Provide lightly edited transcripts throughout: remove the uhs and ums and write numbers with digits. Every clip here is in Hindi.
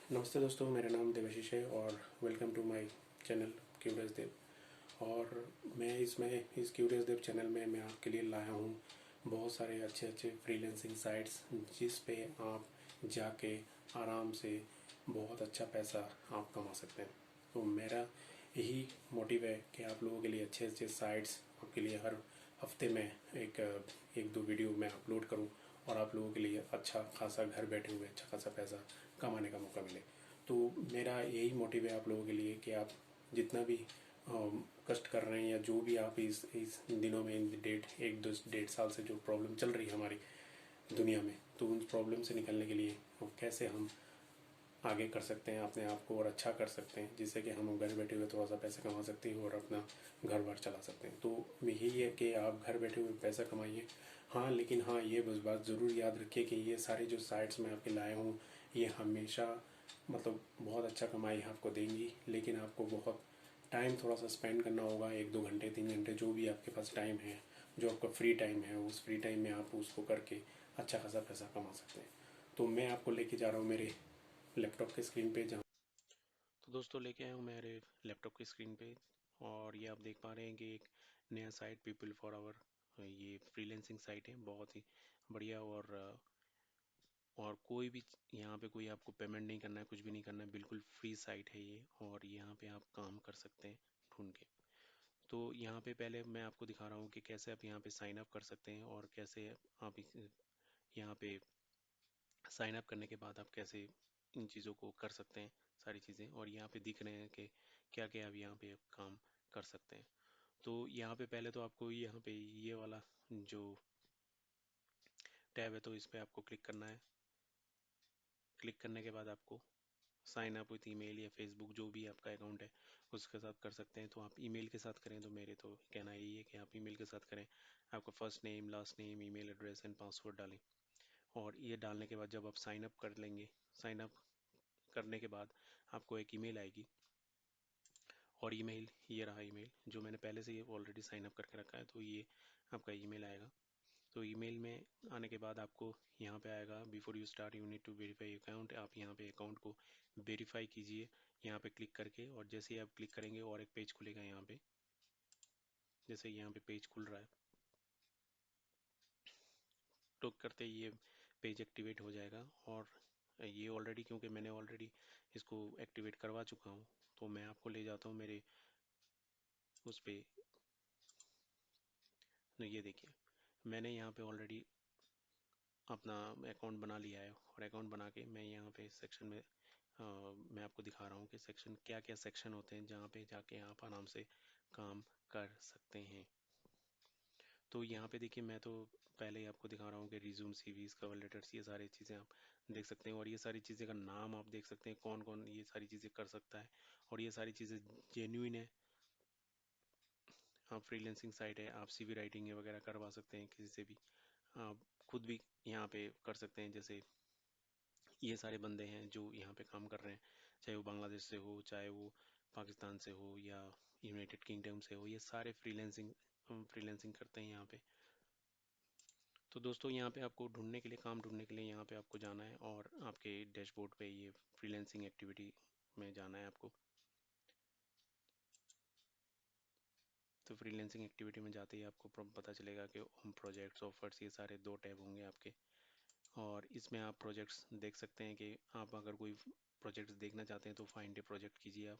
नमस्ते दोस्तों, मेरा नाम देवाशीष है और welcome to my channel curious Dev. और मैं इस क्यूरियस देव चैनल में मैं आपके लिए लाया हूँ बहुत सारे अच्छे अच्छे फ्रीलांसिंग साइट्स जिस पे आप जाके आराम से बहुत अच्छा पैसा आप कमा सकते हैं। तो मेरा यही मोटिव है कि आप लोगों के लिए अच्छे अच्छे साइट्स आपके लिए हर हफ्ते में एक एक दो वीडियो मैं अपलोड करूं और आप लोगों के लिए अच्छा खासा घर बैठे हुए अच्छा खासा पैसा कमाने का मौका मिले। तो मेरा यही मोटिव है आप लोगों के लिए कि आप जितना भी कष्ट कर रहे हैं या जो भी आप इस दिनों में इन डेढ़ एक दो डेढ़ साल से जो प्रॉब्लम चल रही है हमारी दुनिया में, तो उन प्रॉब्लम से निकलने के लिए कैसे हम आगे कर सकते हैं अपने आप को और अच्छा कर सकते हैं, जिससे कि हम घर बैठे हुए थोड़ा सा पैसा कमा सकते हैं और अपना घर बार चला सकते हैं। तो यही है कि आप घर बैठे हुए पैसा कमाइए। हाँ, लेकिन हाँ, ये बस बात ज़रूर याद रखिए कि ये सारी जो साइट्स मैं आपके लाया हूँ ये हमेशा मतलब बहुत अच्छा कमाई आपको देंगी, लेकिन आपको बहुत टाइम थोड़ा सा स्पेंड करना होगा, एक दो घंटे 3 घंटे जो भी आपके पास टाइम है, जो आपका फ्री टाइम है, उस फ्री टाइम में आप उसको करके अच्छा खासा पैसा कमा सकते हैं। तो मैं आपको लेके जा रहा हूँ मेरे लैपटॉप के स्क्रीन पे, जहाँ तो दोस्तों लेके आया हूँ मेरे लैपटॉप की स्क्रीन पे। और ये आप देख पा रहे हैं कि एक नया साइट पीपल फॉर आवर, ये फ्रीलैंसिंग साइट है, बहुत ही बढ़िया। और कोई भी यहाँ पे कोई आपको पेमेंट नहीं करना है, कुछ भी नहीं करना है, बिल्कुल फ्री साइट है ये। और यहाँ पे आप काम कर सकते हैं ढूंढ के। तो यहाँ पे पहले मैं आपको दिखा रहा हूँ कि कैसे आप यहाँ पे साइन अप कर सकते हैं और कैसे आप यहाँ पे साइन अप करने के बाद आप कैसे इन चीज़ों को कर सकते हैं सारी चीज़ें। और यहाँ पे दिख रहे हैं कि क्या क्या आप यहाँ पे काम कर सकते हैं। तो यहाँ पे पहले तो आपको यहाँ पे ये वाला जो टैब है तो इस पे आपको क्लिक करना है। क्लिक करने के बाद आपको साइन अप विथ ईमेल या फेसबुक जो भी आपका अकाउंट है उसके साथ कर सकते हैं। तो आप ईमेल के साथ करें, तो मेरे तो कहना यही है कि आप ईमेल के साथ करें। आपका first name, last name, email address and password डालें। और ये डालने के बाद जब आप साइन अप कर लेंगे, साइन अप करने के बाद आपको एक ईमेल आएगी। और ईमेल ये रहा, ईमेल जो मैंने पहले से ये ऑलरेडी साइन अप करके रखा है, तो ये आपका ईमेल आएगा। तो ईमेल में आने के बाद आपको यहाँ पे आएगा before you start you need to verify account. आप यहाँ पे अकाउंट को वेरीफाई कीजिए यहाँ पे क्लिक करके। और जैसे ही आप क्लिक करेंगे और एक पेज खुलेगा यहाँ पे। जैसे यहाँ पे पेज खुल रहा है, क्लिक करते ही ये पेज एक्टिवेट हो जाएगा। और ये ऑलरेडी, क्योंकि मैंने ऑलरेडी इसको एक्टिवेट करवा चुका हूँ, तो मैं आपको ले जाता हूँ मेरे उस पे। तो ये देखिए, मैंने यहाँ पे ऑलरेडी अपना अकाउंट बना लिया है। और अकाउंट बना के मैं यहाँ पे सेक्शन में मैं आपको दिखा रहा हूँ कि सेक्शन क्या क्या सेक्शन होते हैं जहाँ पे जाके आप आराम से काम कर सकते हैं। तो यहाँ पे देखिए, मैं तो पहले ही आपको दिखा रहा हूँ कि रिज्यूम, सीवीज, कवर लेटर्स, ये सारी चीज़ें आप देख सकते हैं। और ये सारी चीज़ें का नाम आप देख सकते हैं, कौन कौन ये सारी चीज़ें कर सकता है। और ये सारी चीज़ें जेन्युइन है। आप फ्रीलैंसिंग साइट है, आप सीवी राइटिंग वगैरह करवा सकते हैं किसी से भी। आप खुद भी यहाँ पे कर सकते हैं। जैसे ये सारे बंदे हैं जो यहाँ पे काम कर रहे हैं, चाहे वो बांग्लादेश से हो, चाहे वो पाकिस्तान से हो, या यूनाइटेड किंगडम से हो, ये सारे फ्रीलैंसिंग करते हैं यहाँ पे। तो दोस्तों, यहाँ पे आपको ढूंढने के लिए, काम ढूंढने के लिए यहाँ पे आपको जाना है और आपके डैशबोर्ड पे ये फ्रीलैंसिंग एक्टिविटी में जाना है आपको। तो फ्रीलैंसिंग एक्टिविटी में जाते ही आपको पता चलेगा कि होम प्रोजेक्ट्स, ऑफर्स, ये सारे दो टैब होंगे आपके। और इसमें आप प्रोजेक्ट्स देख सकते हैं कि आप अगर कोई प्रोजेक्ट्स देखना चाहते हैं तो फाइंड ए प्रोजेक्ट कीजिए आप।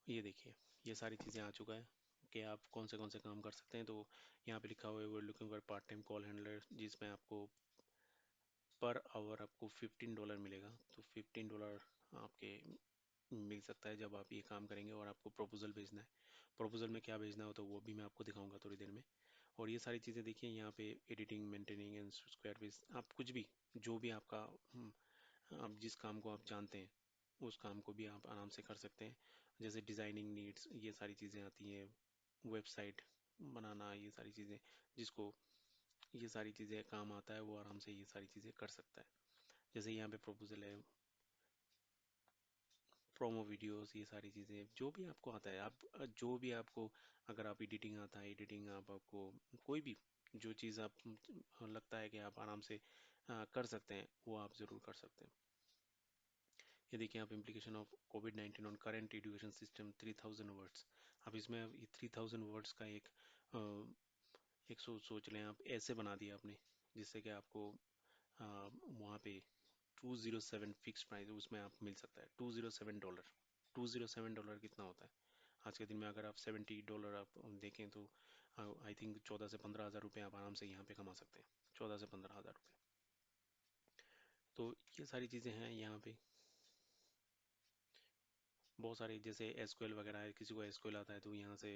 ये देखिए, ये सारी चीज़ें आ चुका है कि आप कौन से काम कर सकते हैं। तो यहाँ पे लिखा हुआ है वो looking for part time call handler, जिसमें आपको पर आवर आपको $15 मिलेगा। तो $15 आपके मिल सकता है जब आप ये काम करेंगे। और आपको प्रपोजल भेजना है। प्रपोजल में क्या भेजना हो तो वो भी मैं आपको दिखाऊंगा थोड़ी देर में। और ये सारी चीज़ें देखिए, यहाँ पे editing, maintaining and square base, आप कुछ भी, जो भी आपका आप जिस काम को आप जानते हैं उस काम को भी आप आराम से कर सकते हैं। जैसे डिज़ाइनिंग नीड्स, ये सारी चीज़ें आती हैं, वेबसाइट बनाना, ये सारी चीज़ें, जिसको ये सारी चीज़ें काम आता है वो आराम से ये सारी चीज़ें कर सकता है। जैसे यहाँ पे प्रपोजल है, प्रोमो वीडियोस, ये सारी चीज़ें जो भी आपको आता है, आप जो भी आपको, अगर आप एडिटिंग आता है, एडिटिंग आप आपको कोई भी जो चीज़ आप लगता है कि आप आराम से कर सकते हैं, वो आप ज़रूर कर सकते हैं। ये देखिए आप, implication of covid on current education system 3000 words. अब इसमें अब ये 3000 वर्ड्स का एक सोच लें आप, ऐसे बना दिया आपने जिससे कि आपको वहाँ पे 207 फिक्स प्राइस उसमें आप मिल सकता है, $207। $207 कितना होता है आज के दिन में? अगर आप $70 आप देखें तो आई थिंक 14 से 15 हज़ार रुपये आप आराम से यहाँ पे कमा सकते हैं। 14 से 15 हज़ार रुपये। तो ये सारी चीज़ें हैं यहाँ पे। बहुत सारे जैसे एसक्यूएल वगैरह है, किसी को एसक्यूएल आता है तो यहाँ से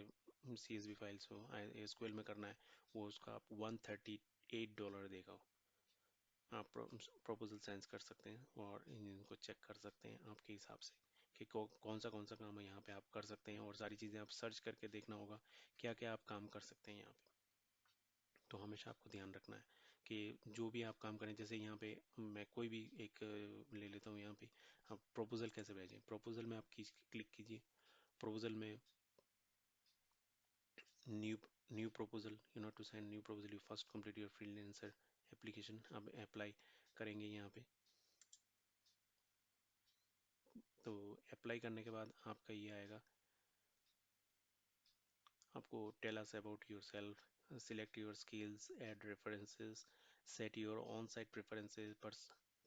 CSV फाइल्स हो एसक्यूएल में करना है, वो उसका आप $138 देगा। आप प्रपोजल सेंस कर सकते हैं और इनको चेक कर सकते हैं आपके हिसाब से कि कौन सा काम है यहाँ पे आप कर सकते हैं, और सारी चीज़ें आप सर्च करके देखना होगा क्या क्या आप काम कर सकते हैं यहाँ पे। तो हमेशा आपको ध्यान रखना है कि जो भी आप काम करें, जैसे यहाँ पे मैं कोई भी एक ले लेता हूँ। यहाँ पे आप प्रपोजल कैसे भेजें, प्रपोजल में आप क्लिक कीजिए। प्रपोजल में new new proposal, you not to send new proposal, you first complete your freelancer application. अब अप्लाई करेंगे यहाँ पे। तो अप्लाई करने के बाद आपका ये आएगा, आपको tell us about yourself, select your skills, add references, set your on site preferences,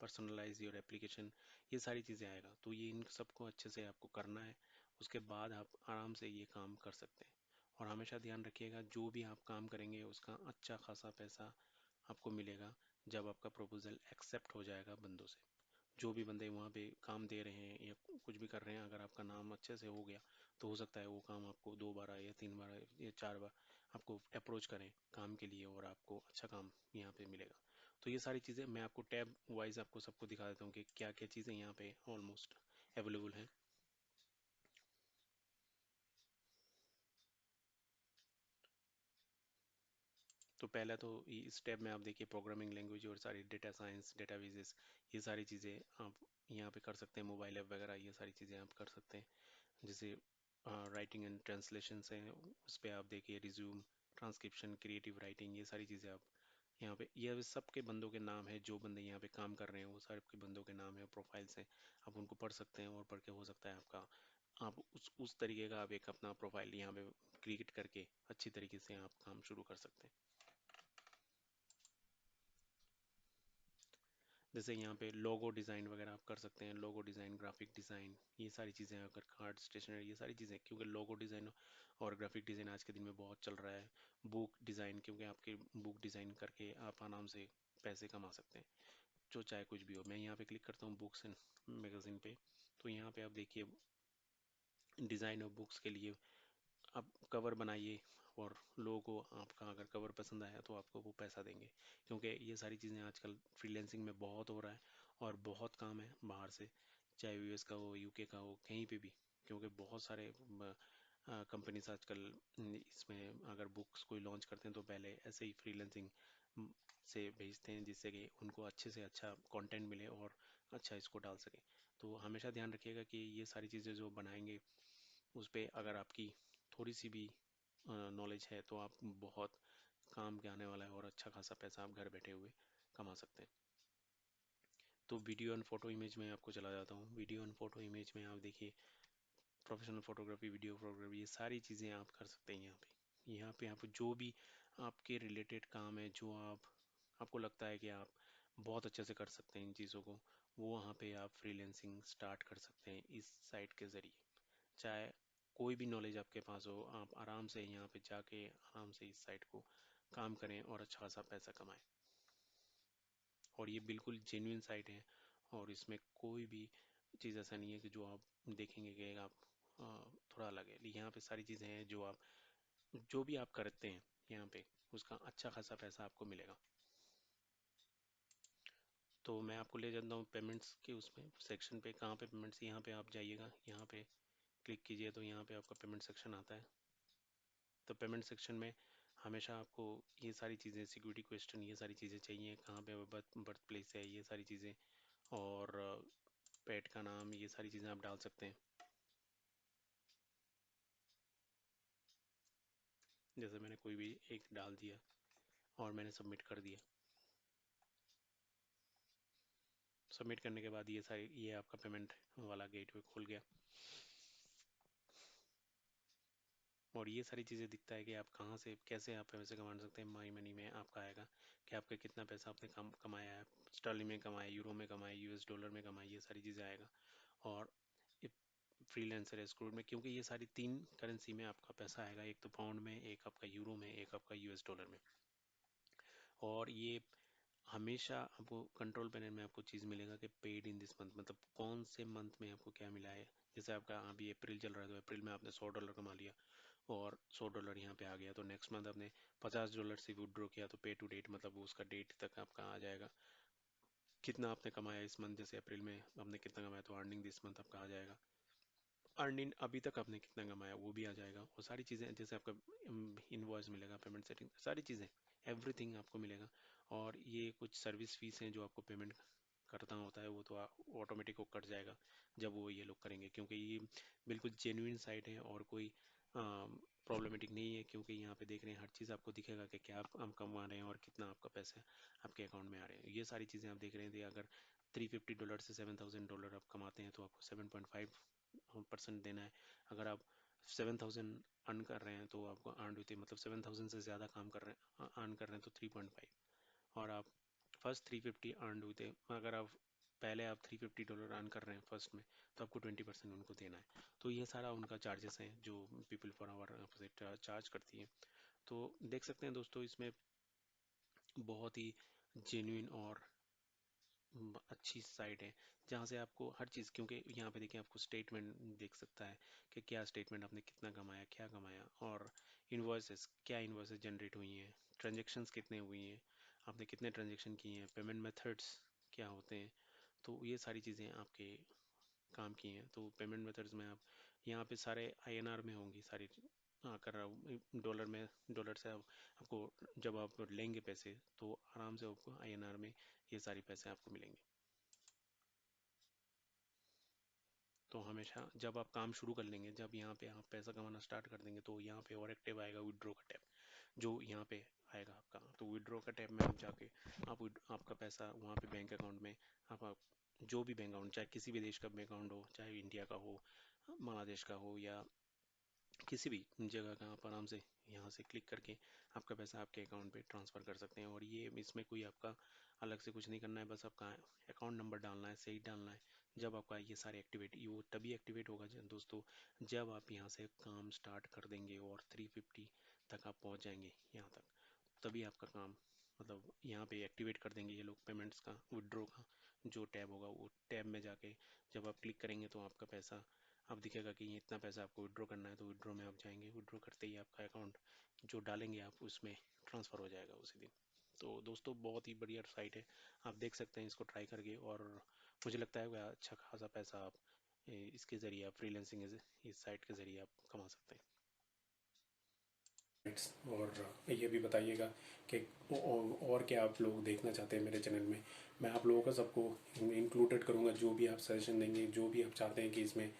personalise your application. ये सारी चीज़ें आएगा। तो ये इन सबको अच्छे से आपको करना है, उसके बाद आप आराम से ये काम कर सकते हैं। और हमेशा ध्यान रखिएगा जो भी आप काम करेंगे उसका अच्छा खासा पैसा आपको मिलेगा जब आपका प्रपोजल एक्सेप्ट हो जाएगा बंदों से। जो भी बंदे वहाँ पे काम दे रहे हैं या कुछ भी कर रहे हैं, अगर आपका नाम अच्छे से हो गया तो हो सकता है वो काम आपको 2 बार या 3 बार या 4 बार आपको अप्रोच करें काम के लिए, और आपको अच्छा काम यहाँ पे मिलेगा। तो ये सारी चीज़ें मैं आपको टैब वाइज आपको सबको दिखा देता हूँ कि क्या क्या चीज़ें यहाँ पे ऑलमोस्ट अवेलेबल हैं। तो पहला तो इस टैब में आप देखिए प्रोग्रामिंग लैंग्वेज और सारी डेटा साइंस, डेटाबेसेस, ये सारी चीज़ें आप यहाँ पे कर सकते हैं। मोबाइल ऐप वगैरह ये सारी चीज़ें आप कर सकते हैं। जैसे राइटिंग एंड ट्रांसलेशन हैं, उस पर आप देखिए रिज्यूम, ट्रांसक्रिप्शन, क्रिएटिव राइटिंग, ये सारी चीज़ें आप यहाँ पे, ये सबके बंदों के नाम है, जो बंदे यहाँ पे काम कर रहे हैं वो सारे के बंदों के नाम है, प्रोफाइल्स हैं। आप उनको पढ़ सकते हैं और पढ़ के हो सकता है आपका आप उस तरीके का आप एक अपना प्रोफाइल यहाँ पे क्रिएट करके अच्छी तरीके से आप काम शुरू कर सकते हैं। जैसे यहाँ पे लोगो डिज़ाइन वगैरह आप कर सकते हैं, लोगो डिज़ाइन, ग्राफिक डिज़ाइन, ये सारी चीज़ें अगर कार्ड, स्टेशनरी, ये सारी चीज़ें, क्योंकि लोगो डिज़ाइन और ग्राफिक डिज़ाइन आज के दिन में बहुत चल रहा है। बुक डिज़ाइन, क्योंकि आपके बुक डिज़ाइन करके आप आराम से पैसे कमा सकते हैं, जो चाहे कुछ भी हो। मैं यहाँ पे क्लिक करता हूँ बुक्स एंड मैगजीन पे, तो यहाँ पे आप देखिए डिज़ाइन ऑफ बुक्स के लिए आप कवर बनाइए, और लोगों को आपका अगर कवर पसंद आया तो आपको वो पैसा देंगे। क्योंकि ये सारी चीज़ें आजकल फ्रीलैंसिंग में बहुत हो रहा है, और बहुत काम है बाहर से, चाहे US का हो, UK का हो, कहीं पे भी। क्योंकि बहुत सारे कंपनीज आजकल इसमें अगर बुक्स कोई लॉन्च करते हैं तो पहले ऐसे ही फ्रीलैंसिंग से भेजते हैं, जिससे कि उनको अच्छे से अच्छा कंटेंट मिले और अच्छा इसको डाल सके। तो हमेशा ध्यान रखिएगा कि ये सारी चीज़ें जो बनाएंगे उस पे अगर आपकी थोड़ी सी भी नॉलेज है तो आप बहुत काम के आने वाला है, और अच्छा खासा पैसा आप घर बैठे हुए कमा सकते हैं। तो वीडियो एंड फोटो इमेज में आपको चला जाता हूँ। वीडियो एंड फोटो इमेज में आप देखिए प्रोफेशनल फोटोग्राफी, वीडियो फोटोग्राफी, ये सारी चीज़ें आप कर सकते हैं यहाँ पे आप जो भी आपके रिलेटेड काम है, जो आपको लगता है कि आप बहुत अच्छे से कर सकते हैं इन चीज़ों को, वो वहाँ पे आप फ्रीलैंसिंग स्टार्ट कर सकते हैं इस साइट के ज़रिए। चाहे कोई भी नॉलेज आपके पास हो, आप आराम से यहाँ पे जाके आराम से इस साइट को काम करें और अच्छा खासा पैसा कमाएं। और ये बिल्कुल जेन्युइन साइट है, और इसमें कोई भी चीज़ ऐसा नहीं है कि जो आप देखेंगे कि आप थोड़ा अलग है। यहाँ पे सारी चीज़ें हैं जो आप जो भी आप करते हैं यहाँ पे उसका अच्छा खासा पैसा आपको मिलेगा। तो मैं आपको ले जाता हूँ पेमेंट्स के उसमें सेक्शन पे। कहाँ पे पेमेंट्स, यहाँ पे आप जाइएगा, यहाँ पे क्लिक कीजिए तो यहाँ पे आपका पेमेंट सेक्शन आता है। तो पेमेंट सेक्शन में हमेशा आपको ये सारी चीज़ें, सिक्योरिटी क्वेश्चन, ये सारी चीज़ें चाहिए, कहाँ पे बर्थ प्लेस है, ये सारी चीज़ें, और पेट का नाम, ये सारी चीज़ें आप डाल सकते हैं। जैसे मैंने कोई भी एक डाल दिया और मैंने सबमिट कर दिया। सबमिट करने के बाद ये आपका पेमेंट वाला गेटवे खुल गया और ये सारी चीज़ें दिखता है कि आप कहाँ से कैसे आप पैसे कमा सकते हैं। माई मनी में आपका आएगा कि आपका कितना पैसा आपने कमाया है, स्टर्लिंग में कमाया, यूरो में कमाया, यूएस डॉलर में कमाया, ये सारी चीज़ें आएगा। और फ्रीलांसर स्क्रूड में, क्योंकि ये सारी 3 करेंसी में आपका पैसा आएगा, एक तो पाउंड में, एक आपका यूरो में, एक आपका यूएस डॉलर में। और ये हमेशा आपको कंट्रोल पैनल में आपको चीज़ मिलेगा कि पेड इन दिस मंथ, मतलब कौन से मंथ में आपको क्या मिला है। जैसे आपका अभी अप्रैल चल रहा है तो अप्रैल में आपने $100 कमा लिया और $100 यहाँ पे आ गया, तो नेक्स्ट मंथ आपने $50 से विड्रॉ किया तो पे टू डेट, मतलब उसका डेट तक आपका आ जाएगा कितना आपने कमाया इस मंथ। जैसे अप्रैल में आपने कितना कमाया तो अर्निंग दिस मंथ आपका आ जाएगा, अर्निंग अभी तक आपने कितना कमाया वो भी आ जाएगा। वो सारी चीज़ें, जैसे आपका इनवॉइस मिलेगा, पेमेंट सेटिंग, सारी चीज़ें, एवरीथिंग आपको मिलेगा। और ये कुछ सर्विस फीस हैं जो आपको पेमेंट करना होता है, वो तो ऑटोमेटिक वो कट जाएगा जब वो ये लोग करेंगे, क्योंकि ये बिल्कुल जेन्युइन साइट है और कोई प्रॉब्लमेटिक नहीं है। क्योंकि यहाँ पे देख रहे हैं हर चीज़ आपको दिखेगा कि क्या आप कमा रहे हैं और कितना आपका पैसा आपके अकाउंट में आ रहे हैं। ये सारी चीज़ें आप देख रहे थे। अगर $350 से $7,000 आप कमाते हैं तो आपको 7.5% देना है। अगर आप 7,000 अर्न कर रहे हैं तो आपको अर्न होती है, मतलब 7,000 से ज़्यादा काम कर रहे हैं, अर्न कर रहे हैं तो 3.5। और आप फर्स्ट 350 अर्न हुए, अगर आप पहले आप $350 अर्न कर रहे हैं फर्स्ट में, तो आपको 20% उनको देना है। तो ये सारा उनका चार्जेस हैं जो पीपल फॉर आवर से चार्ज करती है। तो देख सकते हैं दोस्तों, इसमें बहुत ही जेन्युइन और अच्छी साइट है जहाँ से आपको हर चीज़, क्योंकि यहाँ पे देखिए आपको स्टेटमेंट देख सकता है कि क्या स्टेटमेंट आपने कितना कमाया, क्या कमाया, और इन्वॉइसेस, क्या इन्वॉइसेस जनरेट हुई हैं, ट्रांजेक्शन्स कितने हुई हैं, आपने कितने ट्रांजेक्शन किए हैं, पेमेंट मेथड्स क्या होते हैं। तो ये सारी चीज़ें आपके काम की हैं। तो पेमेंट मेथड्स में आप यहाँ पे सारे आईएनआर में होंगी सारी कर रहा हूँ, डॉलर में, डॉलर से आपको जब आप लेंगे पैसे तो आराम से आपको आईएनआर में ये सारी पैसे आपको मिलेंगे। तो हमेशा जब आप काम शुरू कर लेंगे, जब यहाँ पे आप पैसा कमाना स्टार्ट कर देंगे, तो यहाँ पे और एक टैब आएगा विड्रॉ का टैब, जो यहाँ पे आएगा आपका। तो विड्रॉ का टैब में आप जाके आपका पैसा वहाँ पे बैंक अकाउंट में, आप जो भी बैंक अकाउंट, चाहे किसी भी देश का बैंक अकाउंट हो, चाहे इंडिया का हो, बांग्लादेश का हो, या किसी भी जगह का, आप आराम से यहाँ से क्लिक करके आपका पैसा आपके अकाउंट पे ट्रांसफ़र कर सकते हैं। और ये इसमें कोई आपका अलग से कुछ नहीं करना है, बस आपका अकाउंट नंबर डालना है, सही डालना है। जब आपका ये सारे एक्टिवेट, ये वो तभी एक्टिवेट होगा दोस्तों जब आप यहाँ से काम स्टार्ट कर देंगे और 350 तक आप पहुँच जाएंगे यहाँ तक, तभी आपका काम, मतलब यहाँ पे एक्टिवेट कर देंगे ये लोग पेमेंट्स का, विड्रॉ का जो टैब होगा, वो टैब में जाके जब आप क्लिक करेंगे तो आपका पैसा अब दिखेगा कि ये इतना पैसा आपको विड्रॉ करना है। तो विड्रॉ में आप जाएंगे, विड्रॉ करते ही आपका अकाउंट जो डालेंगे आप उसमें ट्रांसफ़र हो जाएगा उसी दिन। तो दोस्तों बहुत ही बढ़िया साइट है, आप देख सकते हैं इसको ट्राई करके। और मुझे लगता है वह अच्छा खासा पैसा आप इसके ज़रिए, आप फ्रीलांसिंग इस साइट के ज़रिए आप कमा सकते हैं। और ये भी बताइएगा कि और क्या आप लोग देखना चाहते हैं मेरे चैनल में। मैं आप लोगों का सबको इंक्लूडेड करूँगा, जो भी आप सजेशन देंगे, जो भी आप चाहते हैं कि इसमें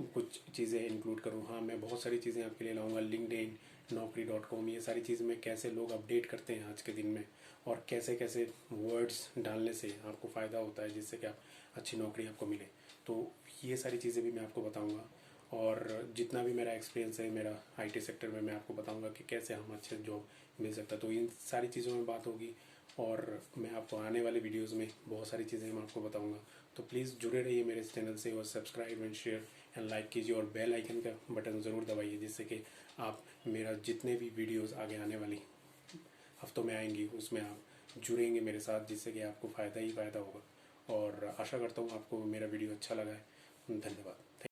कुछ चीज़ें इंक्लूड करूँ। हाँ, मैं बहुत सारी चीज़ें आपके लिए लाऊंगा, लिंक्डइन, naukri.com, ये सारी चीज़ें में कैसे लोग अपडेट करते हैं आज के दिन में, और कैसे कैसे वर्ड्स डालने से आपको फ़ायदा होता है जिससे कि आप अच्छी नौकरी आपको मिले। तो ये सारी चीज़ें भी मैं आपको बताऊँगा। और जितना भी मेरा एक्सपीरियंस है मेरा आईटी सेक्टर में, मैं आपको बताऊंगा कि कैसे हम अच्छे जॉब मिल सकता है। तो इन सारी चीज़ों में बात होगी और मैं आपको आने वाले वीडियोस में बहुत सारी चीज़ें मैं आपको बताऊंगा। तो प्लीज़ जुड़े रहिए मेरे इस चैनल से, और subscribe and share and like कीजिए, और बेल आइकन का बटन ज़रूर दबाइए, जिससे कि आप मेरा जितने भी वीडियोज़ आगे आने वाली हफ्तों में आएंगी उसमें आप जुड़ेंगे मेरे साथ, जिससे कि आपको फ़ायदा ही फ़ायदा होगा। और आशा करता हूँ आपको मेरा वीडियो अच्छा लगा है। धन्यवाद।